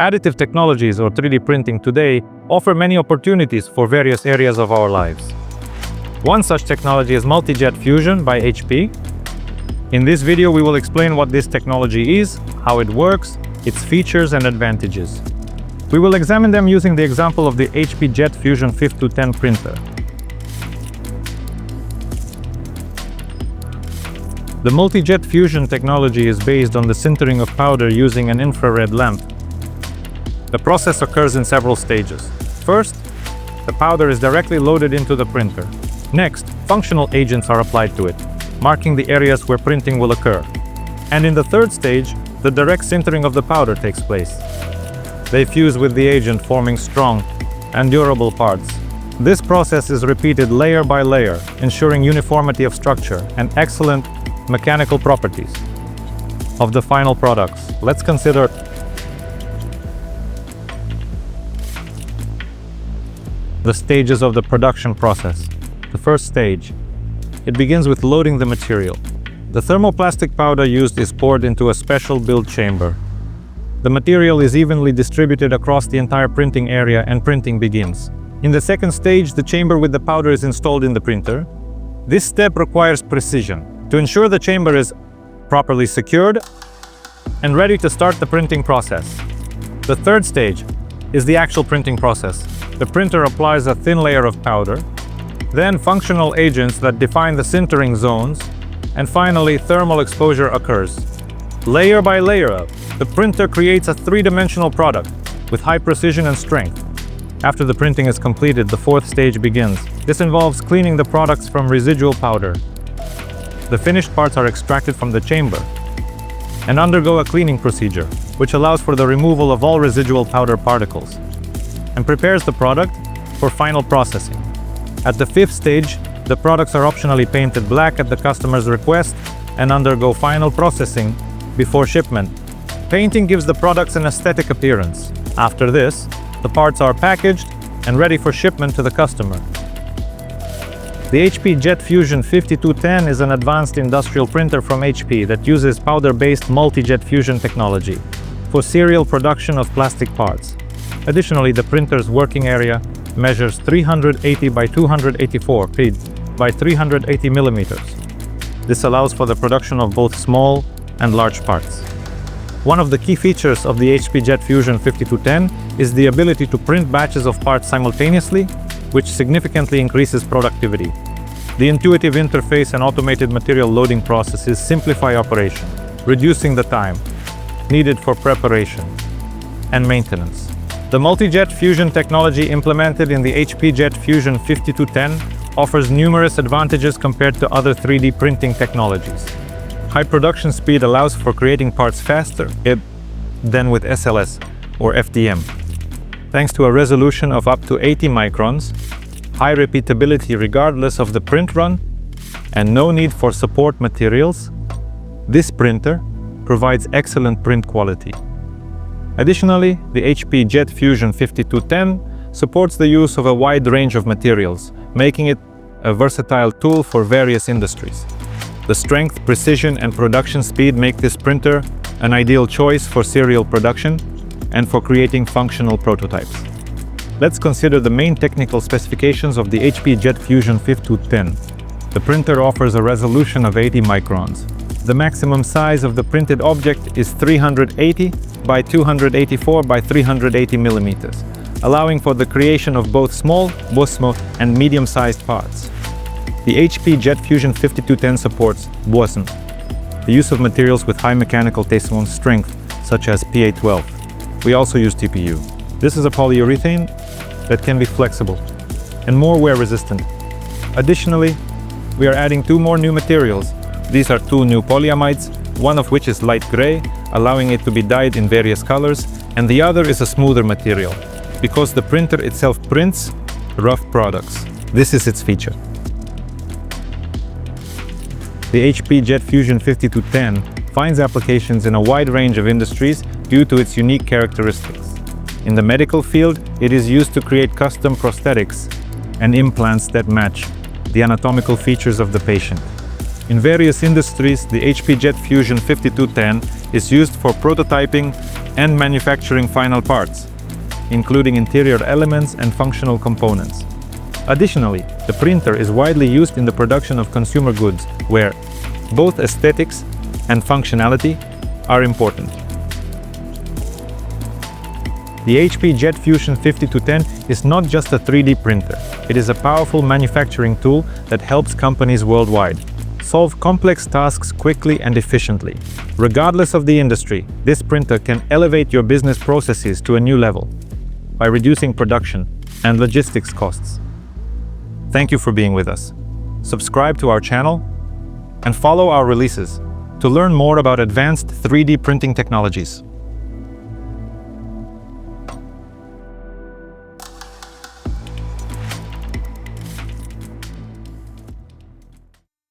Additive technologies or 3D printing today offer many opportunities for various areas of our lives. One such technology is multi-jet fusion by HP. In this video, we will explain what this technology is, how it works, its features and advantages. We will examine them using the example of the HP Jet Fusion 5210 printer. The multi-jet fusion technology is based on the sintering of powder using an infrared lamp. The process occurs in several stages. First, the powder is directly loaded into the printer. Next, functional agents are applied to it, marking the areas where printing will occur. And in the third stage, the direct sintering of the powder takes place. They fuse with the agent, forming strong and durable parts. This process is repeated layer by layer, ensuring uniformity of structure and excellent mechanical properties of the final products. Let's consider the stages of the production process. The first stage. It begins with loading the material. The thermoplastic powder used is poured into a special build chamber. The material is evenly distributed across the entire printing area and printing begins. In the second stage, the chamber with the powder is installed in the printer. This step requires precision to ensure the chamber is properly secured and ready to start the printing process. The third stage is the actual printing process. The printer applies a thin layer of powder, then functional agents that define the sintering zones, and finally thermal exposure occurs. Layer by layer, the printer creates a three-dimensional product with high precision and strength. After the printing is completed, the fourth stage begins. This involves cleaning the products from residual powder. The finished parts are extracted from the chamber and undergo a cleaning procedure, which allows for the removal of all residual powder particles and prepares the product for final processing. At the fifth stage, the products are optionally painted black at the customer's request and undergo final processing before shipment. Painting gives the products an aesthetic appearance. After this, the parts are packaged and ready for shipment to the customer. The HP Jet Fusion 5210 is an advanced industrial printer from HP that uses powder-based multi-jet fusion technology for serial production of plastic parts. Additionally, the printer's working area measures 380 by 284 feet by 380 millimeters. This allows for the production of both small and large parts. One of the key features of the HP Jet Fusion 5210 is the ability to print batches of parts simultaneously, which significantly increases productivity. The intuitive interface and automated material loading processes simplify operation, reducing the time needed for preparation and maintenance. The multi-jet fusion technology implemented in the HP Jet Fusion 5210 offers numerous advantages compared to other 3D printing technologies. High production speed allows for creating parts faster than with SLS or FDM. Thanks to a resolution of up to 80 microns, high repeatability regardless of the print run, and no need for support materials, this printer provides excellent print quality. Additionally, the HP Jet Fusion 5210 supports the use of a wide range of materials, making it a versatile tool for various industries. The strength, precision, and production speed make this printer an ideal choice for serial production and for creating functional prototypes. Let's consider the main technical specifications of the HP Jet Fusion 5210. The printer offers a resolution of 80 microns. The maximum size of the printed object is 380 by 284 by 380 millimeters, allowing for the creation of both small, and medium-sized parts. The HP Jet Fusion 5210 supports boson, the use of materials with high mechanical tensile strength, such as PA12. We also use TPU. This is a polyurethane that can be flexible and more wear-resistant. Additionally, we are adding two more new materials. These are two new polyamides, one of which is light gray, allowing it to be dyed in various colors, and the other is a smoother material, because the printer itself prints rough products. This is its feature. The HP Jet Fusion 5210 finds applications in a wide range of industries due to its unique characteristics. In the medical field, it is used to create custom prosthetics and implants that match the anatomical features of the patient. In various industries, the HP Jet Fusion 5210 is used for prototyping and manufacturing final parts, including interior elements and functional components. Additionally, the printer is widely used in the production of consumer goods, where both aesthetics and functionality are important. The HP Jet Fusion 5210 is not just a 3D printer. It is a powerful manufacturing tool that helps companies worldwide solve complex tasks quickly and efficiently. Regardless of the industry, this printer can elevate your business processes to a new level by reducing production and logistics costs. Thank you for being with us. Subscribe to our channel and follow our releases to learn more about advanced 3D printing technologies.